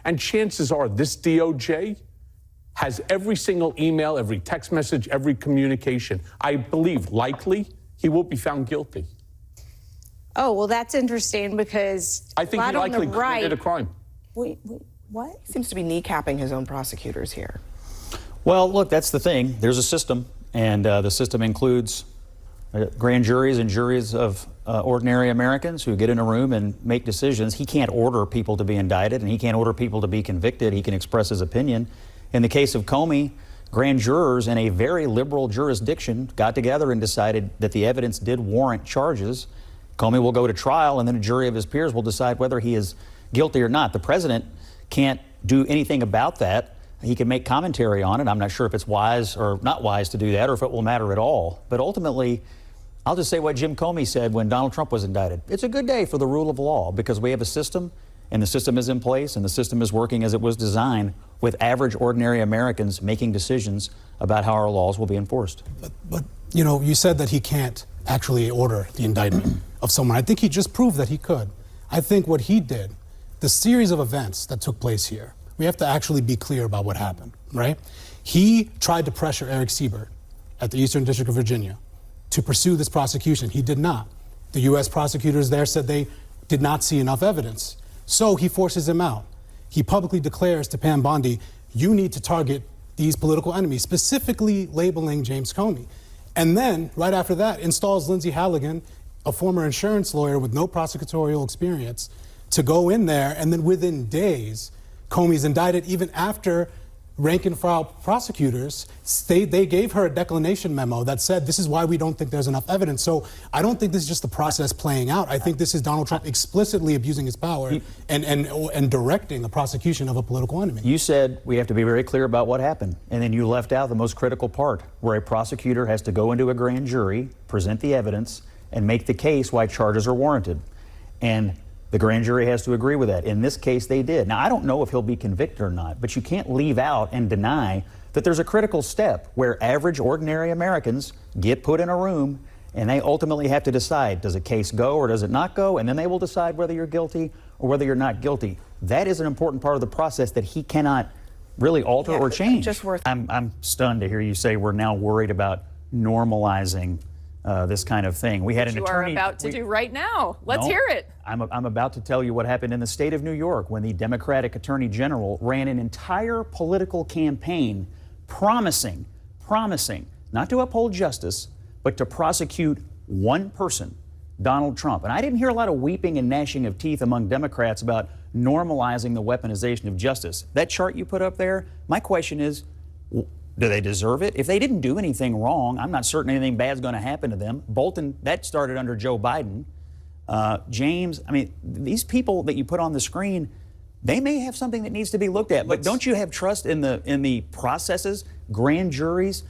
And chances are this DOJ has every single email, every text message, every communication. I believe likely he will be found guilty. Oh, well, that's interesting because I think he likely committed a crime. Wait, what? He seems to be kneecapping his own prosecutors here. Well, look, that's the thing. There's a system, and the system includes grand juries and juries of ordinary Americans who get in a room and make decisions. He can't order people to be indicted, and he can't order people to be convicted. He can express his opinion. In the case of Comey, grand jurors in a very liberal jurisdiction got together and decided that the evidence did warrant charges. Comey will go to trial, and then a jury of his peers will decide whether he is guilty or not. The president can't do anything about that. He can make commentary on it. I'm not sure if it's wise or not wise to do that, or if it will matter at all. But ultimately, I'll just say what Jim Comey said when Donald Trump was indicted. It's a good day for the rule of law because we have a system, and the system is in place, and the system is working as it was designed, with average, ordinary Americans making decisions about how our laws will be enforced. But you know, you said that he can't actually order the indictment of someone. I think he just proved that he could. I think what he did, the series of events that took place here, we have to actually be clear about what happened, right? He tried to pressure Eric Siebert at the Eastern District of Virginia to pursue this prosecution. He did not. The U.S. prosecutors there said they did not see enough evidence. So he forces him out. He publicly declares to Pam Bondi, you need to target these political enemies, specifically labeling James Comey. And then, right after that, installs Lindsay Halligan, a former insurance lawyer with no prosecutorial experience, to go in there, and then within days, Comey's indicted. Even after rank and file prosecutors, they gave her a declination memo that said, this is why we don't think there's enough evidence. So I don't think this is just the process playing out. I think this is Donald Trump explicitly abusing his power and directing the prosecution of a political enemy. You said we have to be very clear about what happened, and then you left out the most critical part, where a prosecutor has to go into a grand jury, present the evidence, and make the case why charges are warranted. And the grand jury has to agree with that. In this case, they did. Now, I don't know if he'll be convicted or not, but you can't leave out and deny that there's a critical step where average, ordinary Americans get put in a room and they ultimately have to decide, does a case go or does it not go? And then they will decide whether you're guilty or whether you're not guilty. That is an important part of the process that he cannot really alter or change. I'm stunned to hear you say we're now worried about normalizing this kind of thing. We had an attorney. You are about to do right now. Let's hear it. I'm about to tell you what happened in the state of New York when the Democratic Attorney General ran an entire political campaign promising not to uphold justice, but to prosecute one person, Donald Trump. And I didn't hear a lot of weeping and gnashing of teeth among Democrats about normalizing the weaponization of justice. That chart you put up there, my question is, do they deserve it? If they didn't do anything wrong, I'm not certain anything bad's going to happen to them. Bolton, that started under Joe Biden. James, I mean, these people that you put on the screen, they may have something that needs to be looked at. But don't you have trust in the processes, grand juries?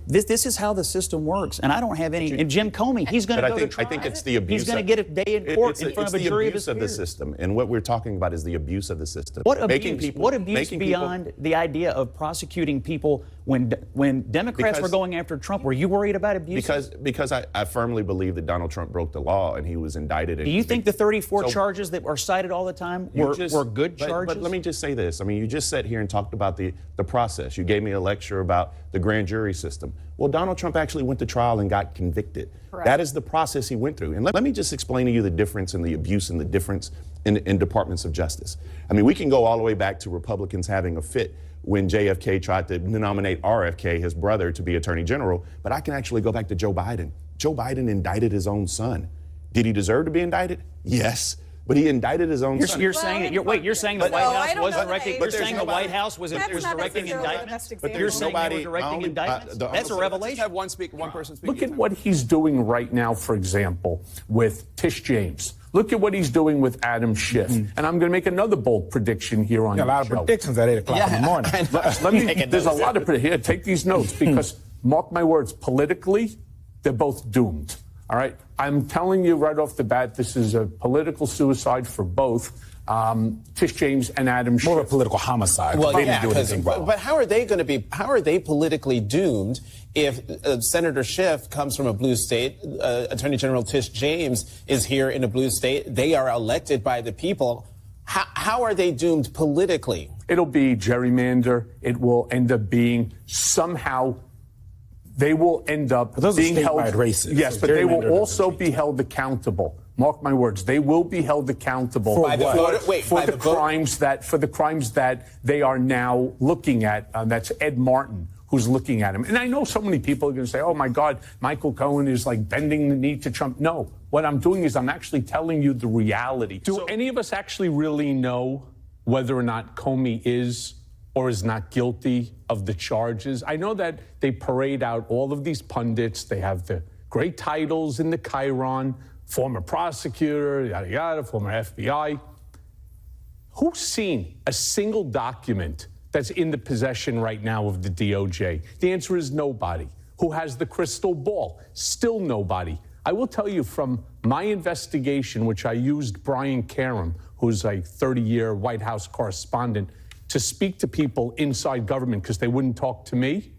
This is how the system works, and I don't have any. And Jim Comey, he's going to go to trial. I think it's the abuse. He's going to get a day in court in front of a jury of his peers. It's the abuse of the system, and what we're talking about is the abuse of the system. What abuse beyond the idea of prosecuting people when Democrats were going after Trump? Were you worried about abuse? Because I firmly believe that Donald Trump broke the law and he was indicted. Do you think the 34 charges that are cited all the time were good charges? But let me just say this. I mean, you just sat here and talked about the process. You gave me a lecture about the grand jury system. Well, Donald Trump actually went to trial and got convicted. Correct. That is the process he went through. And let me just explain to you the difference in the abuse and the difference in departments of justice. I mean, we can go all the way back to Republicans having a fit when JFK tried to nominate RFK, his brother, to be Attorney General. But I can actually go back to Joe Biden. Joe Biden indicted his own son. Did he deserve to be indicted? Yes. But he indicted his own son. You're saying the White House was directing. You're saying the White House was directing indictments. But there's nobody directing indictments. That's a revelation. Have one person speak. Look at what he's doing right now, for example, with Tish James. Look at what he's doing with Adam Schiff. And I'm going to make another bold prediction here on the show. A lot of predictions at 8 o'clock in the morning. There's a lot of here. Take these notes because, mark my words, politically, they're both doomed. All right? I'm telling you right off the bat, this is a political suicide for both Tish James and Adam Schiff. More of a political homicide. Well, but how are they going to be? How are they politically doomed if Senator Schiff comes from a blue state? Attorney General Tish James is here in a blue state. They are elected by the people. How are they doomed politically? It'll be gerrymander. It will end up being somehow. They will end up those being are held. statewide races. Yes, So but they will gerrymander also doesn't be change. held accountable. Mark my words. They will be held accountable For what? for the crimes that they are now looking at. That's Ed Martin who's looking at him. And I know so many people are going to say, "Oh my God, Michael Cohen is like bending the knee to Trump." No, what I'm doing is I'm actually telling you the reality. Do any of us actually really know whether or not Comey is or is not guilty of the charges? I know that they parade out all of these pundits. They have the great titles in the Chiron, former prosecutor, yada, yada, former FBI. Who's seen a single document that's in the possession right now of the DOJ? The answer is nobody. Who has the crystal ball? Still nobody. I will tell you from my investigation, which I used Brian Karem, who's a 30-year White House correspondent, to speak to people inside government because they wouldn't talk to me.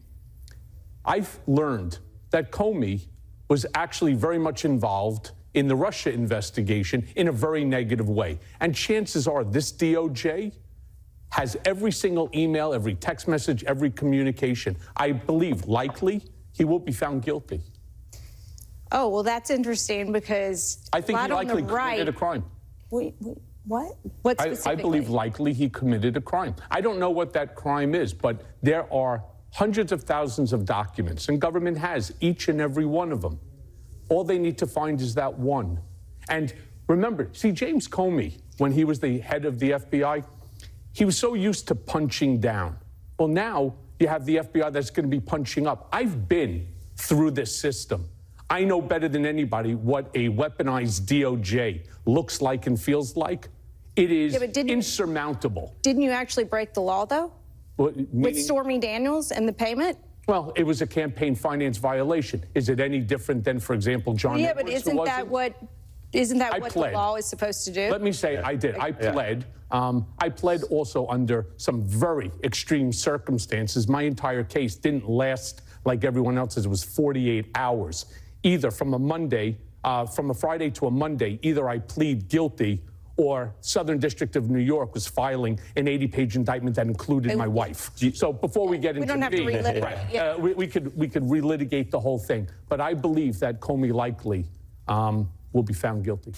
I've learned that Comey was actually very much involved in the Russia investigation in a very negative way. And chances are this DOJ has every single email, every text message, every communication. I believe likely he will be found guilty. Oh, well, that's interesting because I think a he lot on the likely committed a right. crime. Wait, what? What I specifically? believe likely he committed a crime. I don't know what that crime is, but there are hundreds of thousands of documents, and government has each and every one of them. All they need to find is that one. And remember, see, James Comey, when he was the head of the FBI, he was so used to punching down. Well, now you have the FBI that's going to be punching up. I've been through this system. I know better than anybody what a weaponized DOJ looks like and feels like. It is insurmountable. Didn't you actually break the law, though? With Stormy Daniels and the payment? Well, it was a campaign finance violation. Is it any different than, for example, John Yeah, Edwards, but isn't that what the law is supposed to do? Let me say I did. I pled. I pled also under some very extreme circumstances. My entire case didn't last like everyone else's. It was 48 hours. Either from a Friday to a Monday, either I plead guilty or Southern District of New York was filing an 80-page indictment that included my wife. So before we get into don't have to relitigate. right, Yeah. we could relitigate the whole thing. But I believe that Comey likely will be found guilty.